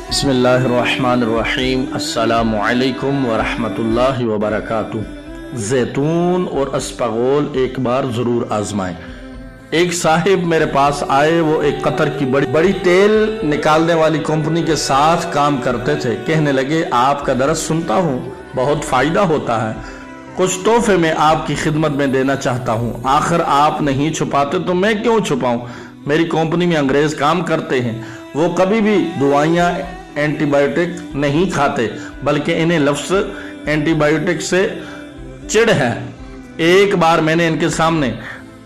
بسم اللہ الرحمن الرحیم۔ السلام علیکم ورحمۃ اللہ وبرکاتہ۔ زیتون اور اسپغول ایک بار ضرور آزمائیں۔ ایک صاحب میرے پاس آئے، وہ ایک قطر کی بڑی تیل نکالنے والی کمپنی کے ساتھ کام کرتے تھے۔ کہنے لگے آپ کا درس سنتا ہوں، بہت فائدہ ہوتا ہے، کچھ تحفے میں آپ کی خدمت میں دینا چاہتا ہوں۔ آخر آپ نہیں چھپاتے تو میں کیوں چھپاؤں؟ میری کمپنی میں انگریز کام کرتے ہیں، وہ کبھی بھی دوائیاں اینٹی بائیوٹک نہیں کھاتے، بلکہ انہیں لفظ اینٹی بائیوٹک سے چڑ ہے۔ ایک بار میں نے ان کے سامنے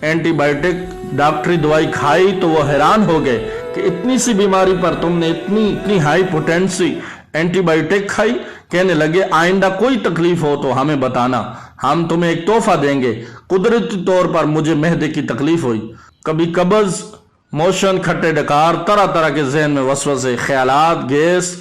اینٹی بائیوٹک ڈاکٹری دوائی کھائی تو وہ حیران ہو گئے کہ اتنی سی بیماری پر تم نے اتنی ہائی پوٹینسی اینٹی بائیوٹک کھائی۔ کہنے لگے آئندہ کوئی تکلیف ہو تو ہمیں بتانا، ہم تمہیں ایک تحفہ دیں گے۔ قدرتی طور پر مجھے معدے کی تکلیف ہوئی، کبھی قبض، موشن، کھٹے ڈکار، طرح طرح کے ذہن میں وسوسے، خیالات، گیس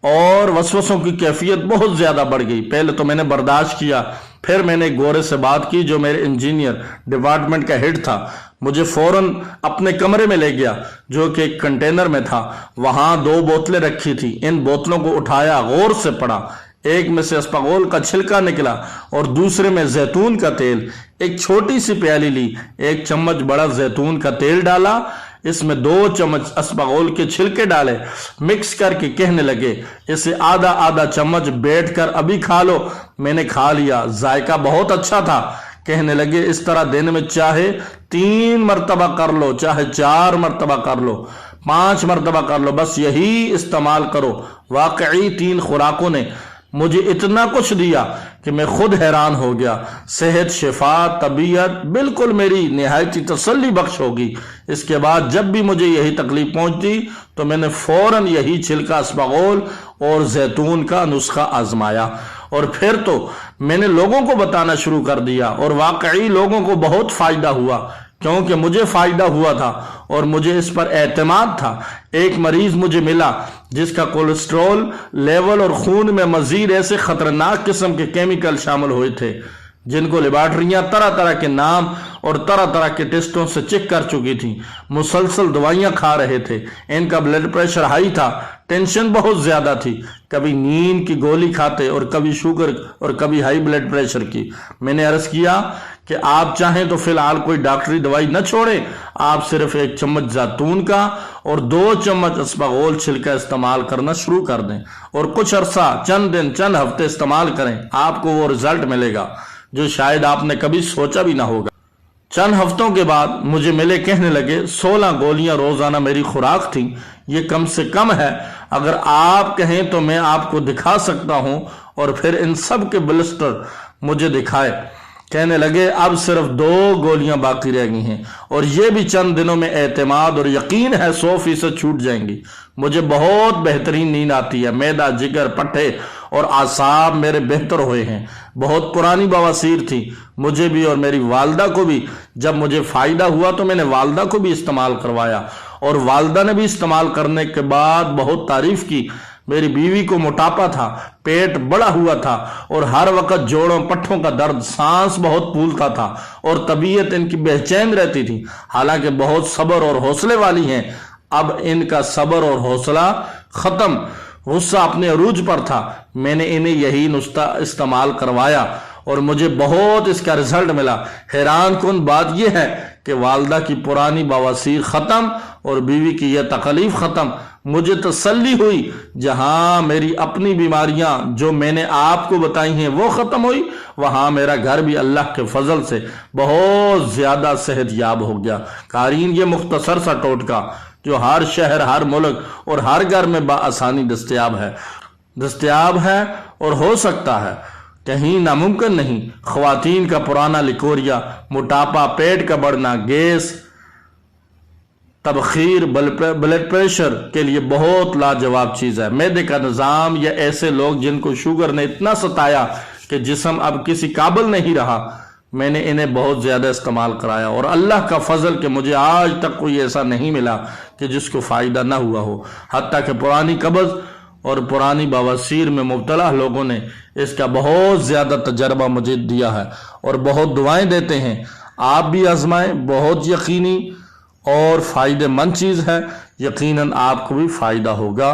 اور وسوسوں کی کیفیت بہت زیادہ بڑھ گئی۔ پہلے تو میں نے برداشت کیا، پھر میں نے ایک گورے سے بات کی جو میرے انجینئر ڈپارٹمنٹ کا ہیڈ تھا، مجھے فوراً اپنے کمرے میں لے گیا جو کہ ایک کنٹینر میں تھا۔ وہاں 2 بوتلیں رکھی تھی، ان بوتلوں کو اٹھایا، غور سے پڑھا۔ ایک میں سے اسپغول کا چھلکا نکلا اور دوسرے میں زیتون کا تیل۔ ایک چھوٹی سی پیالی لی، 1 چمچ بڑا زیتون کا تیل ڈالا، اس میں 2 چمچ اسپغول کے چھلکے ڈالے، مکس کر کے کہنے لگے اسے آدھا چمچ بیٹھ کر ابھی کھا لو۔ میں نے کھا لیا، ذائقہ بہت اچھا تھا۔ کہنے لگے اس طرح دن میں چاہے 3 مرتبہ کر لو، چاہے 4 مرتبہ کر لو، 5 مرتبہ کر لو، بس یہی استعمال کرو۔ واقعی 3 خوراکوں نے مجھے اتنا کچھ دیا کہ میں خود حیران ہو گیا۔ صحت، شفا، طبیعت بالکل میری نہایت تسلی بخش ہوگی۔ اس کے بعد جب بھی مجھے یہی تکلیف پہنچتی تو میں نے فوراً یہی چھلکا اسپغول اور زیتون کا نسخہ آزمایا، اور پھر تو میں نے لوگوں کو بتانا شروع کر دیا، اور واقعی لوگوں کو بہت فائدہ ہوا، کیونکہ مجھے فائدہ ہوا تھا اور مجھے اس پر اعتماد تھا۔ ایک مریض مجھے ملا جس کا کولیسٹرول لیول اور خون میں مزید ایسے خطرناک قسم کے کیمیکل شامل ہوئے تھے جن کو لیبارٹریاں طرح طرح کے نام اور طرح طرح کے ٹیسٹوں سے چیک کر چکی تھیں۔ مسلسل دوائیاں کھا رہے تھے، ان کا بلڈ پریشر ہائی تھا، ٹینشن بہت زیادہ تھی، کبھی نیند کی گولی کھاتے اور کبھی شوگر اور کبھی ہائی بلڈ پریشر کی۔ میں نے عرض کیا کہ آپ چاہیں تو فی الحال کوئی ڈاکٹری دوائی نہ چھوڑیں، آپ صرف 1 چمچ زیتون کا اور 2 چمچ اسپغول چھلکا استعمال کرنا شروع کر دیں، اور کچھ عرصہ، چند دن، چند ہفتے استعمال کریں، آپ کو وہ رزلٹ ملے گا جو شاید آپ نے کبھی سوچا بھی نہ ہوگا۔ چند ہفتوں کے بعد مجھے ملے، کہنے لگے 16 گولیاں روزانہ میری خوراک تھیں، یہ کم سے کم ہے، اگر آپ کہیں تو میں آپ کو دکھا سکتا ہوں۔ اور پھر ان سب کے بلسٹر مجھے دکھائے۔ کہنے لگے اب صرف 2 گولیاں باقی رہ گئی ہیں، اور یہ بھی چند دنوں میں اعتماد اور یقین ہے 100% چھوٹ جائیں گی۔ مجھے بہت بہترین نیند آتی ہے، معدہ، جگر، پٹھے اور اعصاب میرے بہتر ہوئے ہیں۔ بہت پرانی بواسیر تھی مجھے بھی اور میری والدہ کو بھی۔ جب مجھے فائدہ ہوا تو میں نے والدہ کو بھی استعمال کروایا، اور والدہ نے بھی استعمال کرنے کے بعد بہت تعریف کی۔ میری بیوی کو موٹاپا تھا، پیٹ بڑا ہوا تھا، اور ہر وقت جوڑوں پٹھوں کا درد، سانس بہت پھولتا تھا، اور طبیعت ان کی بے چین رہتی تھی۔ حالانکہ بہت صبر اور حوصلے والی ہیں، اب ان کا صبر اور حوصلہ ختم، غصہ اپنے عروج پر تھا۔ میں نے انہیں یہی نسخہ استعمال کروایا اور مجھے بہت اس کا رزلٹ ملا۔ حیران کن بات یہ ہے کہ والدہ کی پرانی بواسیر ختم اور بیوی کی یہ تکلیف ختم۔ مجھے تسلی ہوئی، جہاں میری اپنی بیماریاں جو میں نے آپ کو بتائی ہیں وہ ختم ہوئی، وہاں میرا گھر بھی اللہ کے فضل سے بہت زیادہ صحت یاب ہو گیا۔ قارئین، یہ مختصر سا ٹوٹکا جو ہر شہر، ہر ملک اور ہر گھر میں بآسانی دستیاب ہے اور ہو سکتا ہے، کہیں ناممکن نہیں۔ خواتین کا پرانا لیکوریا، موٹاپا، پیٹ کا بڑھنا، گیس، تبخیر، بلڈ پریشر کے لیے بہت لاجواب چیز ہے۔ معدے کا نظام، یا ایسے لوگ جن کو شوگر نے اتنا ستایا کہ جسم اب کسی قابل نہیں رہا، میں نے انہیں بہت زیادہ استعمال کرایا، اور اللہ کا فضل کہ مجھے آج تک کوئی ایسا نہیں ملا کہ جس کو فائدہ نہ ہوا ہو۔ حتیٰ کہ پرانی قبض اور پرانی بواسیر میں مبتلا لوگوں نے اس کا بہت زیادہ تجربہ مجھے دیا ہے اور بہت دعائیں دیتے ہیں۔ آپ بھی آزمائیں، بہت یقینی اور فائدہ مند چیز ہے، یقیناً آپ کو بھی فائدہ ہوگا۔